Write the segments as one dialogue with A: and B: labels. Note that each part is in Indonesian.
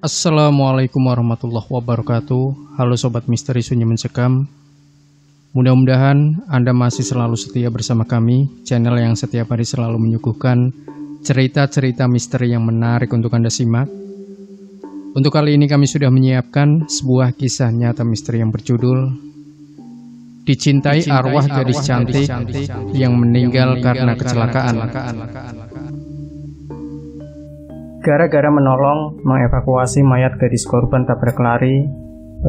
A: Assalamualaikum warahmatullahi wabarakatuh. Halo Sobat Misteri Sunyi Mencekam. Mudah-mudahan Anda masih selalu setia bersama kami, channel yang setiap hari selalu menyuguhkan cerita-cerita misteri yang menarik untuk Anda simak. Untuk kali ini kami sudah menyiapkan sebuah kisah nyata misteri yang berjudul Dicintai Arwah Gadis Cantik yang Meninggal Karena Kecelakaan.
B: Gara-gara menolong mengevakuasi mayat gadis korban tabrak lari,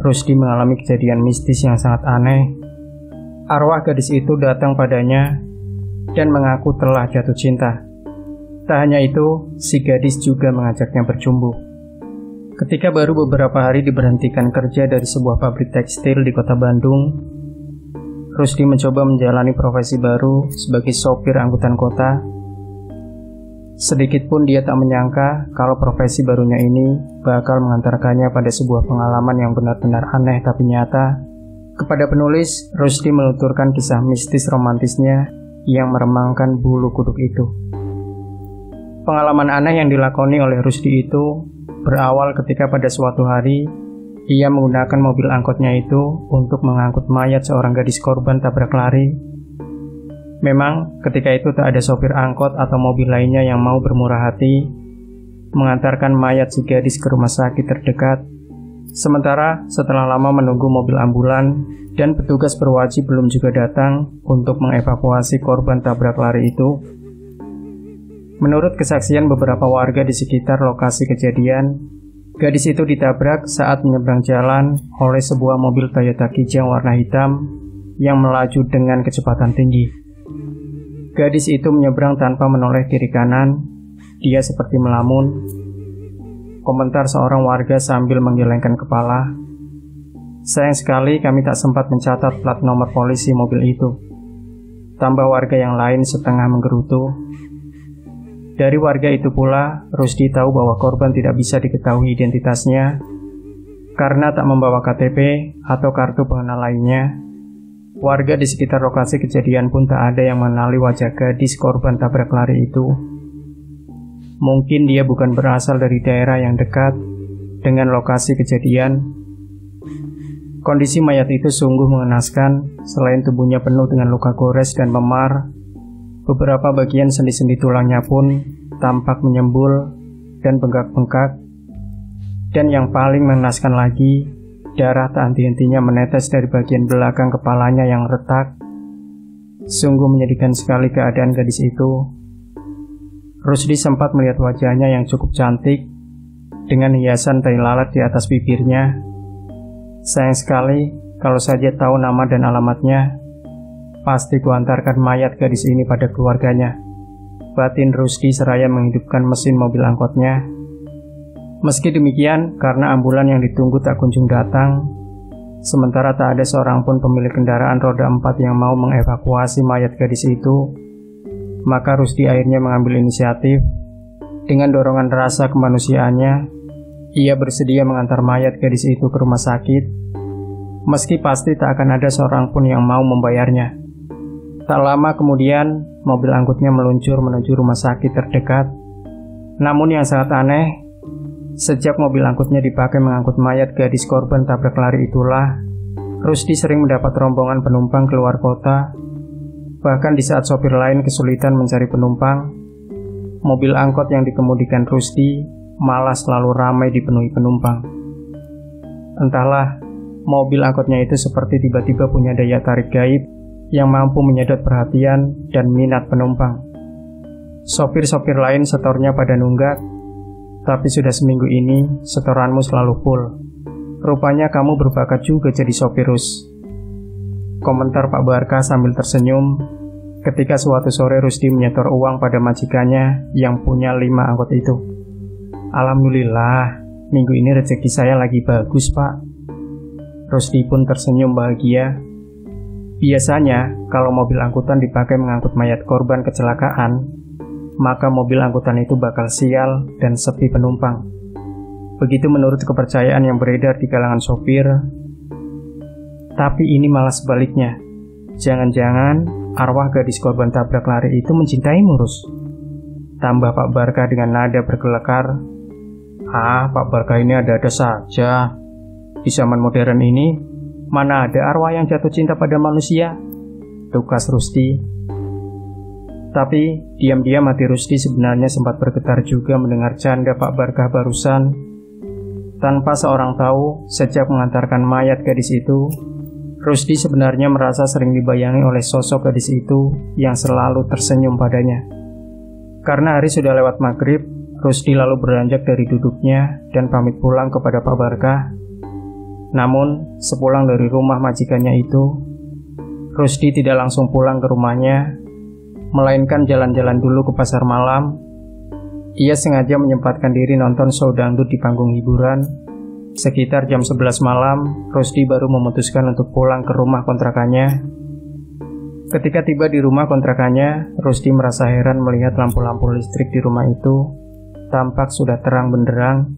B: Rusdi mengalami kejadian mistis yang sangat aneh. Arwah gadis itu datang padanya dan mengaku telah jatuh cinta. Tak hanya itu, si gadis juga mengajaknya bercumbu. Ketika baru beberapa hari diberhentikan kerja dari sebuah pabrik tekstil di kota Bandung, Rusdi mencoba menjalani profesi baru sebagai sopir angkutan kota. Sedikit pun dia tak menyangka kalau profesi barunya ini bakal mengantarkannya pada sebuah pengalaman yang benar-benar aneh tapi nyata. Kepada penulis, Rusdi menuturkan kisah mistis romantisnya yang meremangkan bulu kuduk itu. Pengalaman aneh yang dilakoni oleh Rusdi itu berawal ketika pada suatu hari ia menggunakan mobil angkotnya itu untuk mengangkut mayat seorang gadis korban tabrak lari. Memang ketika itu tak ada sopir angkot atau mobil lainnya yang mau bermurah hati mengantarkan mayat si gadis ke rumah sakit terdekat. Sementara setelah lama menunggu mobil ambulan dan petugas berwajib belum juga datang untuk mengevakuasi korban tabrak lari itu. Menurut kesaksian beberapa warga di sekitar lokasi kejadian, gadis itu ditabrak saat menyeberang jalan oleh sebuah mobil Toyota Kijang warna hitam yang melaju dengan kecepatan tinggi. Gadis itu menyeberang tanpa menoleh kiri kanan. Dia seperti melamun. Komentar seorang warga sambil menggelengkan kepala. Sayang sekali kami tak sempat mencatat plat nomor polisi mobil itu. Tambah warga yang lain setengah menggerutu. Dari warga itu pula, Rusdi tahu bahwa korban tidak bisa diketahui identitasnya karena tak membawa KTP atau kartu pengenal lainnya. Warga di sekitar lokasi kejadian pun tak ada yang mengenali wajah gadis korban tabrak lari itu. Mungkin dia bukan berasal dari daerah yang dekat dengan lokasi kejadian. Kondisi mayat itu sungguh mengenaskan. Selain tubuhnya penuh dengan luka gores dan memar, beberapa bagian sendi-sendi tulangnya pun tampak menyembul dan bengkak-bengkak. Dan yang paling mengenaskan lagi, darah tak henti-hentinya menetes dari bagian belakang kepalanya yang retak. Sungguh menyedihkan sekali keadaan gadis itu. Rusdi sempat melihat wajahnya yang cukup cantik dengan hiasan tai lalat di atas bibirnya. Sayang sekali, kalau saja tahu nama dan alamatnya, pasti kuantarkan mayat gadis ini pada keluarganya. Batin Rusdi seraya menghidupkan mesin mobil angkotnya. Meski demikian, karena ambulan yang ditunggu tak kunjung datang, sementara tak ada seorang pun pemilik kendaraan roda 4 yang mau mengevakuasi mayat gadis itu, maka Rusdi akhirnya mengambil inisiatif. Dengan dorongan rasa kemanusiaannya, ia bersedia mengantar mayat gadis itu ke rumah sakit, meski pasti tak akan ada seorang pun yang mau membayarnya. Tak lama kemudian, mobil angkutnya meluncur menuju rumah sakit terdekat. Namun yang sangat aneh, sejak mobil angkutnya dipakai mengangkut mayat gadis korban tabrak lari itulah, Rusdi sering mendapat rombongan penumpang keluar kota. Bahkan di saat sopir lain kesulitan mencari penumpang, mobil angkot yang dikemudikan Rusdi malah selalu ramai dipenuhi penumpang. Entahlah, mobil angkotnya itu seperti tiba-tiba punya daya tarik gaib yang mampu menyedot perhatian dan minat penumpang. Sopir-sopir lain setornya pada nunggak. Tapi sudah seminggu ini, setoranmu selalu full. Rupanya kamu berbakat juga jadi sopir, Rus. Komentar Pak Barka sambil tersenyum ketika suatu sore Rusdi menyetor uang pada majikannya yang punya 5 angkot itu. Alhamdulillah, minggu ini rezeki saya lagi bagus, Pak. Rusdi pun tersenyum bahagia. Biasanya, kalau mobil angkutan dipakai mengangkut mayat korban kecelakaan, maka mobil angkutan itu bakal sial dan sepi penumpang. Begitu menurut kepercayaan yang beredar di kalangan sopir. Tapi ini malah sebaliknya. Jangan-jangan arwah gadis korban tabrak lari itu mencintaimu, Rus. Tambah Pak Barka dengan nada berkelekar. Pak Barkah ini ada-ada saja. Di zaman modern ini, mana ada arwah yang jatuh cinta pada manusia? Tukas Rusdi. Tapi, diam-diam hati Rusdi sebenarnya sempat bergetar juga mendengar canda Pak Barkah barusan. Tanpa seorang tahu, sejak mengantarkan mayat gadis itu, Rusdi sebenarnya merasa sering dibayangi oleh sosok gadis itu yang selalu tersenyum padanya. Karena hari sudah lewat maghrib, Rusdi lalu beranjak dari duduknya dan pamit pulang kepada Pak Barkah. Namun, sepulang dari rumah majikannya itu, Rusdi tidak langsung pulang ke rumahnya, melainkan jalan-jalan dulu ke pasar malam. Ia sengaja menyempatkan diri nonton show dangdut di panggung hiburan. Sekitar jam 11 malam, Rusdi baru memutuskan untuk pulang ke rumah kontrakannya. Ketika tiba di rumah kontrakannya, Rusdi merasa heran melihat lampu-lampu listrik di rumah itu tampak sudah terang benderang.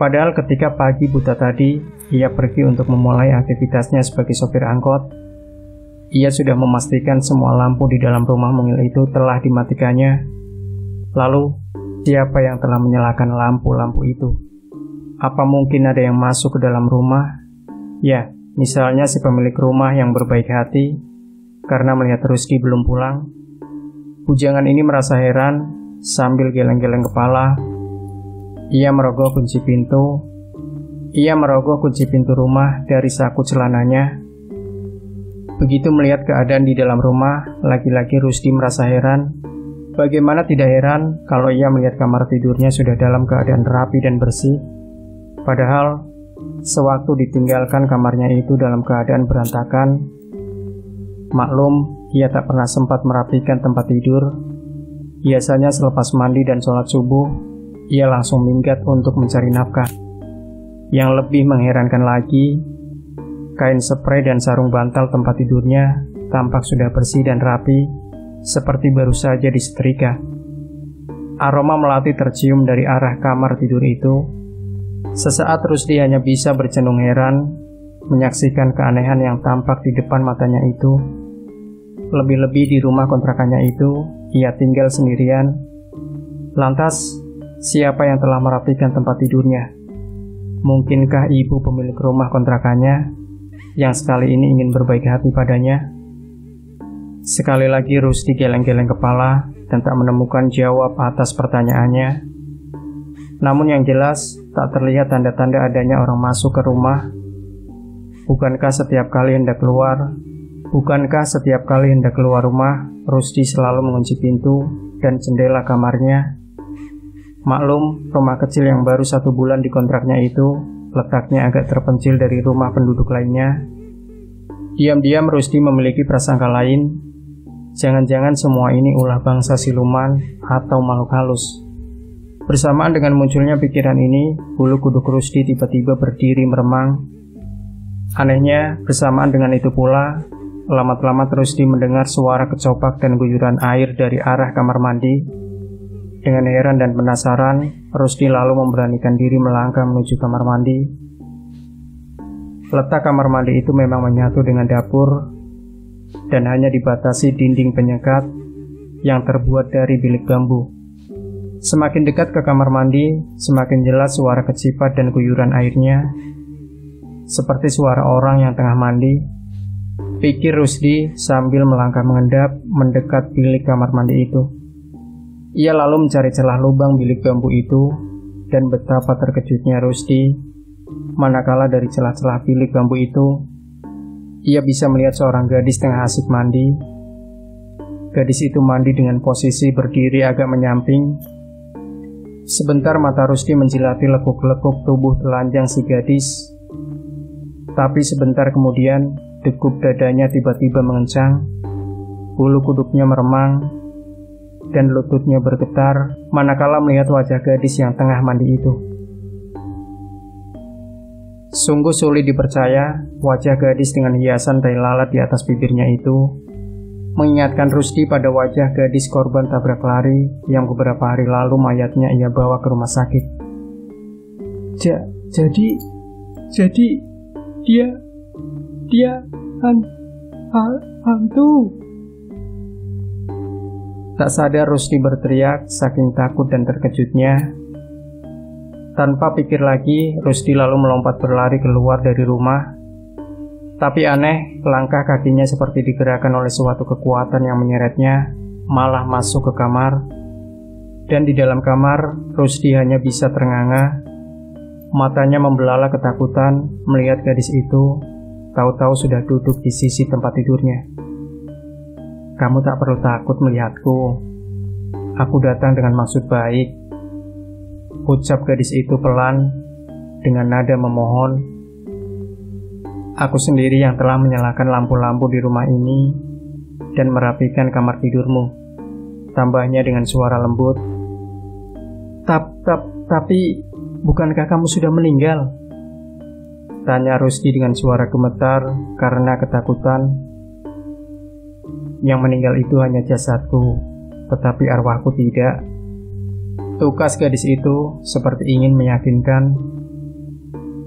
B: Padahal ketika pagi buta tadi, ia pergi untuk memulai aktivitasnya sebagai sopir angkot. Ia sudah memastikan semua lampu di dalam rumah mungil itu telah dimatikannya. Lalu, siapa yang telah menyalakan lampu-lampu itu? Apa mungkin ada yang masuk ke dalam rumah? Ya, misalnya si pemilik rumah yang berbaik hati karena melihat Rusdi belum pulang. Bujangan ini merasa heran sambil geleng-geleng kepala. Ia merogoh kunci pintu rumah dari saku celananya. Begitu melihat keadaan di dalam rumah, lagi-lagi Rusdi merasa heran. Bagaimana tidak heran kalau ia melihat kamar tidurnya sudah dalam keadaan rapi dan bersih. Padahal, sewaktu ditinggalkan kamarnya itu dalam keadaan berantakan. Maklum, ia tak pernah sempat merapikan tempat tidur. Biasanya selepas mandi dan sholat subuh, ia langsung minggat untuk mencari nafkah. Yang lebih mengherankan lagi, kain spray dan sarung bantal tempat tidurnya tampak sudah bersih dan rapi, seperti baru saja disetrika. Aroma melati tercium dari arah kamar tidur itu. Sesaat Rusdi hanya bisa bercenung heran menyaksikan keanehan yang tampak di depan matanya itu. Lebih-lebih di rumah kontrakannya itu, ia tinggal sendirian. Lantas, siapa yang telah merapikan tempat tidurnya? Mungkinkah ibu pemilik rumah kontrakannya yang sekali ini ingin berbaik hati padanya? Sekali lagi Rusdi geleng-geleng kepala dan tak menemukan jawab atas pertanyaannya. Namun yang jelas, tak terlihat tanda-tanda adanya orang masuk ke rumah. Bukankah setiap kali hendak keluar rumah, Rusdi selalu mengunci pintu dan jendela kamarnya? Maklum, rumah kecil yang baru 1 bulan dikontraknya itu letaknya agak terpencil dari rumah penduduk lainnya. Diam-diam Rusdi memiliki prasangka lain. Jangan-jangan semua ini ulah bangsa siluman atau makhluk halus. Bersamaan dengan munculnya pikiran ini, bulu kuduk Rusdi tiba-tiba berdiri meremang. Anehnya, bersamaan dengan itu pula, lama-lama Rusdi mendengar suara kecopak dan guyuran air dari arah kamar mandi. Dengan heran dan penasaran, Rusdi lalu memberanikan diri melangkah menuju kamar mandi. Letak kamar mandi itu memang menyatu dengan dapur dan hanya dibatasi dinding penyekat yang terbuat dari bilik bambu. Semakin dekat ke kamar mandi, semakin jelas suara kecipat dan guyuran airnya, seperti suara orang yang tengah mandi. Pikir Rusdi sambil melangkah mengendap mendekat bilik kamar mandi itu. Ia lalu mencari celah lubang bilik bambu itu, dan betapa terkejutnya Rusdi manakala dari celah-celah bilik bambu itu ia bisa melihat seorang gadis tengah asik mandi. Gadis itu mandi dengan posisi berdiri agak menyamping. Sebentar mata Rusdi menjilati lekuk-lekuk tubuh telanjang si gadis. Tapi sebentar kemudian, degup dadanya tiba-tiba mengencang. Bulu kuduknya meremang dan lututnya bergetar manakala melihat wajah gadis yang tengah mandi itu. Sungguh sulit dipercaya, wajah gadis dengan hiasan tai lalat di atas bibirnya itu mengingatkan Rusdi pada wajah gadis korban tabrak lari yang beberapa hari lalu mayatnya ia bawa ke rumah sakit. Jadi dia hantu. Tak sadar Rusdi berteriak saking takut dan terkejutnya. Tanpa pikir lagi, Rusdi lalu melompat berlari keluar dari rumah. Tapi aneh, langkah kakinya seperti digerakkan oleh suatu kekuatan yang menyeretnya, malah masuk ke kamar. Dan di dalam kamar, Rusdi hanya bisa ternganga. Matanya membelalak ketakutan melihat gadis itu, tahu-tahu sudah duduk di sisi tempat tidurnya. "Kamu tak perlu takut melihatku. Aku datang dengan maksud baik," ucap gadis itu pelan dengan nada memohon. "Aku sendiri yang telah menyalakan lampu-lampu di rumah ini dan merapikan kamar tidurmu," tambahnya dengan suara lembut. Tapi, bukankah kamu sudah meninggal?" tanya Rusdi dengan suara gemetar karena ketakutan. "Yang meninggal itu hanya jasadku, tetapi arwahku tidak," tukas gadis itu seperti ingin meyakinkan.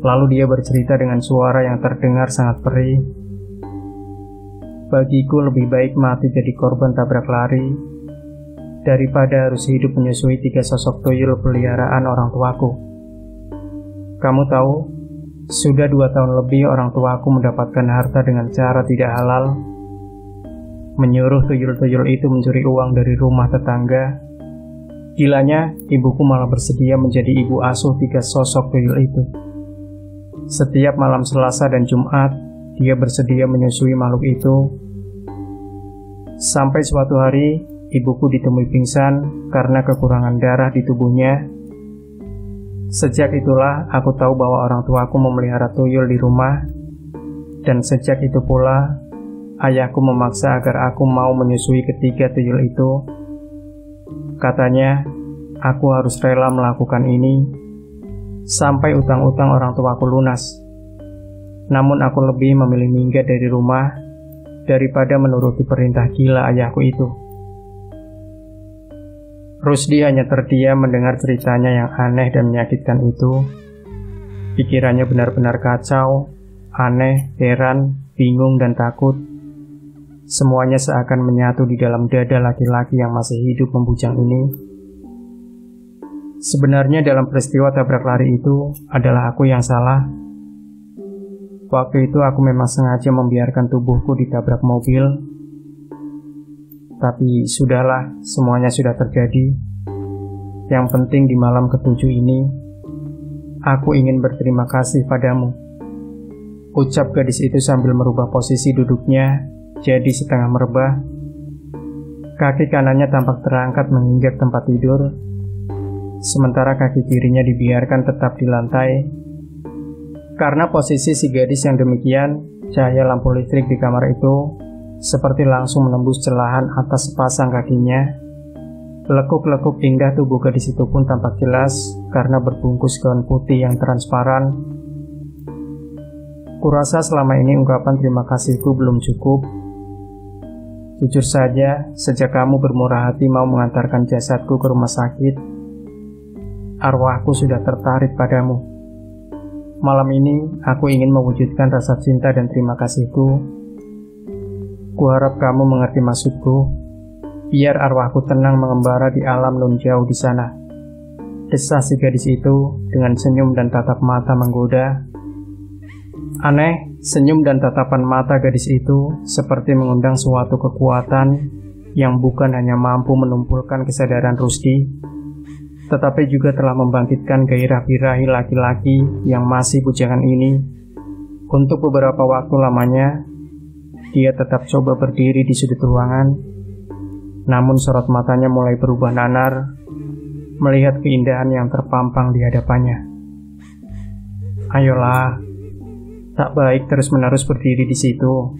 B: Lalu dia bercerita dengan suara yang terdengar sangat perih. "Bagiku lebih baik mati jadi korban tabrak lari daripada harus hidup menyusui 3 sosok tuyul peliharaan orang tuaku. Kamu tahu, sudah 2 tahun lebih orang tuaku mendapatkan harta dengan cara tidak halal, menyuruh tuyul-tuyul itu mencuri uang dari rumah tetangga. Gilanya, ibuku malah bersedia menjadi ibu asuh 3 sosok tuyul itu. Setiap malam Selasa dan Jumat, dia bersedia menyusui makhluk itu. Sampai suatu hari, ibuku ditemui pingsan karena kekurangan darah di tubuhnya. Sejak itulah aku tahu bahwa orang tuaku memelihara tuyul di rumah. Dan sejak itu pula, ayahku memaksa agar aku mau menyusui ketiga tuyul itu. Katanya, aku harus rela melakukan ini sampai utang-utang orang tuaku lunas. Namun aku lebih memilih minggat dari rumah daripada menuruti perintah gila ayahku itu. Rusdi hanya terdiam mendengar ceritanya yang aneh dan menyakitkan itu. Pikirannya benar-benar kacau, aneh, heran, bingung, dan takut. Semuanya seakan menyatu di dalam dada laki-laki yang masih hidup membujang ini. Sebenarnya dalam peristiwa tabrak lari itu adalah aku yang salah. Waktu itu aku memang sengaja membiarkan tubuhku ditabrak mobil. Tapi sudahlah, semuanya sudah terjadi. Yang penting di malam ke-7 ini, aku ingin berterima kasih padamu, ucap gadis itu sambil merubah posisi duduknya jadi setengah merebah. Kaki kanannya tampak terangkat menginjak tempat tidur, sementara kaki kirinya dibiarkan tetap di lantai. Karena posisi si gadis yang demikian, cahaya lampu listrik di kamar itu seperti langsung menembus celahan atas sepasang kakinya. Lekuk-lekuk indah tubuh gadis itu pun tampak jelas karena berbungkus gaun putih yang transparan. Kurasa selama ini ungkapan terima kasihku belum cukup. Jujur saja, sejak kamu bermurah hati mau mengantarkan jasadku ke rumah sakit, arwahku sudah tertarik padamu. Malam ini, aku ingin mewujudkan rasa cinta dan terima kasihku. Kuharap kamu mengerti maksudku, biar arwahku tenang mengembara di alam nun jauh di sana. Desah si gadis itu dengan senyum dan tatap mata menggoda. Aneh, senyum dan tatapan mata gadis itu seperti mengundang suatu kekuatan yang bukan hanya mampu menumpulkan kesadaran Rusdi, tetapi juga telah membangkitkan gairah birahi laki-laki yang masih bujangan ini. Untuk beberapa waktu lamanya, dia tetap coba berdiri di sudut ruangan, namun sorot matanya mulai berubah nanar melihat keindahan yang terpampang di hadapannya. "Ayolah, tak baik terus-menerus berdiri di situ,"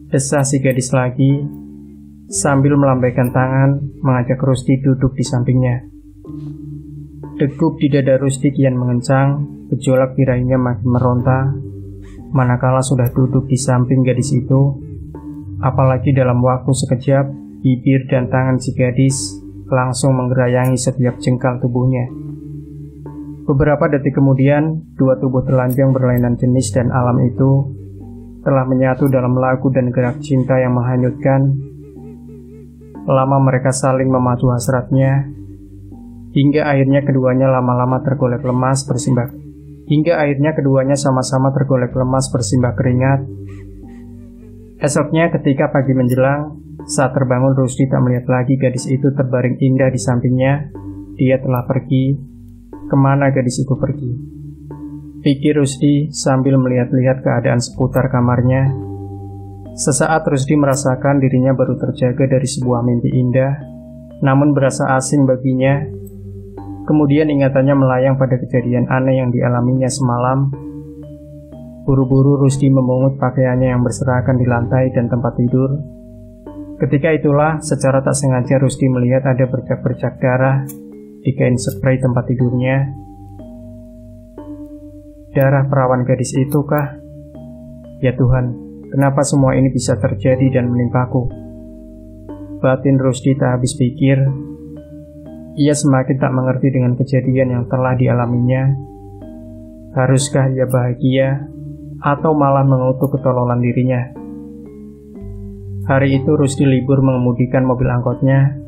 B: desah si gadis lagi sambil melambaikan tangan mengajak Rusdi duduk di sampingnya. Degup di dada Rusdi kian mengencang, gejolak birahinya makin meronta manakala sudah duduk di samping gadis itu. Apalagi dalam waktu sekejap, bibir dan tangan si gadis langsung menggerayangi setiap jengkal tubuhnya. Beberapa detik kemudian, dua tubuh telanjang berlainan jenis dan alam itu telah menyatu dalam lagu dan gerak cinta yang menghanyutkan. Lama mereka saling memacu hasratnya, hingga akhirnya keduanya sama-sama tergolek lemas bersimbah keringat. Esoknya ketika pagi menjelang, saat terbangun Rusdi tak melihat lagi gadis itu terbaring indah di sampingnya. Dia telah pergi. Kemana gadis itu pergi? Pikir Rusdi sambil melihat-lihat keadaan seputar kamarnya. Sesaat Rusdi merasakan dirinya baru terjaga dari sebuah mimpi indah, namun berasa asing baginya. Kemudian ingatannya melayang pada kejadian aneh yang dialaminya semalam. Buru-buru Rusdi memungut pakaiannya yang berserakan di lantai dan tempat tidur. Ketika itulah secara tak sengaja Rusdi melihat ada bercak-bercak darah di kain spray tempat tidurnya. Darah perawan gadis itu kah? Ya Tuhan, kenapa semua ini bisa terjadi dan menimpaku? Batin Rusdi tak habis pikir. Ia semakin tak mengerti dengan kejadian yang telah dialaminya. Haruskah ia bahagia atau malah mengutuk ketololan dirinya? Hari itu Rusdi libur mengemudikan mobil angkotnya.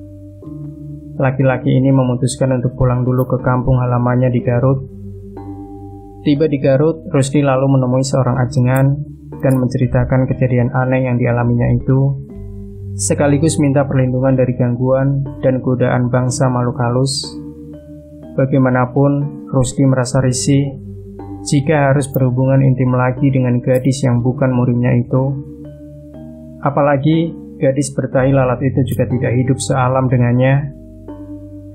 B: Laki-laki ini memutuskan untuk pulang dulu ke kampung halamannya di Garut. Tiba di Garut, Rusdi lalu menemui seorang ajengan dan menceritakan kejadian aneh yang dialaminya itu, sekaligus minta perlindungan dari gangguan dan godaan bangsa makhluk halus. Bagaimanapun, Rusdi merasa risih jika harus berhubungan intim lagi dengan gadis yang bukan murimnya itu. Apalagi, gadis bertahi lalat itu juga tidak hidup sealam dengannya.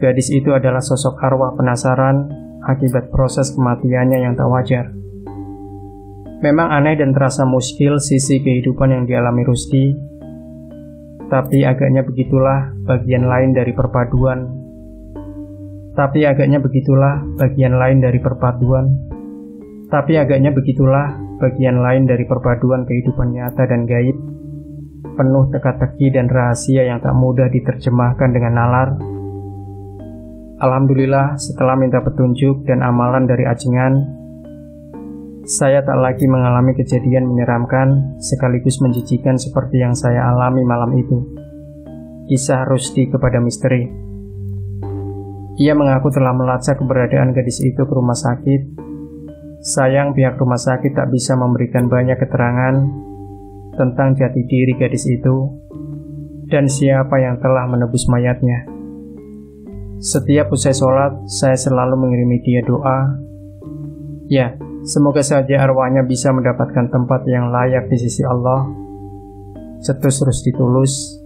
B: Gadis itu adalah sosok arwah penasaran akibat proses kematiannya yang tak wajar. Memang aneh dan terasa muskil sisi kehidupan yang dialami Rusdi. Tapi agaknya begitulah bagian lain dari perpaduan. Kehidupan nyata dan gaib, penuh teka-teki dan rahasia yang tak mudah diterjemahkan dengan nalar. Alhamdulillah, setelah minta petunjuk dan amalan dari ajengan, saya tak lagi mengalami kejadian menyeramkan sekaligus menjijikan seperti yang saya alami malam itu. Kisah Rusdi kepada misteri. Ia mengaku telah melacak keberadaan gadis itu ke rumah sakit. Sayang pihak rumah sakit tak bisa memberikan banyak keterangan tentang jati diri gadis itu dan siapa yang telah menebus mayatnya. Setiap usai sholat, saya selalu mengirimi dia doa. Ya, semoga saja arwahnya bisa mendapatkan tempat yang layak di sisi Allah. Cetus Rusdi Tulus.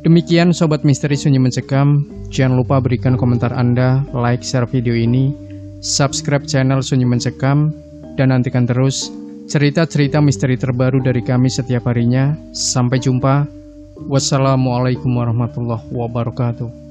A: Demikian Sobat Misteri Sunyi Mencekam. Jangan lupa berikan komentar Anda, like, share video ini, subscribe channel Sunyi Mencekam, dan nantikan terus cerita-cerita misteri terbaru dari kami setiap harinya. Sampai jumpa. Wassalamualaikum warahmatullahi wabarakatuh.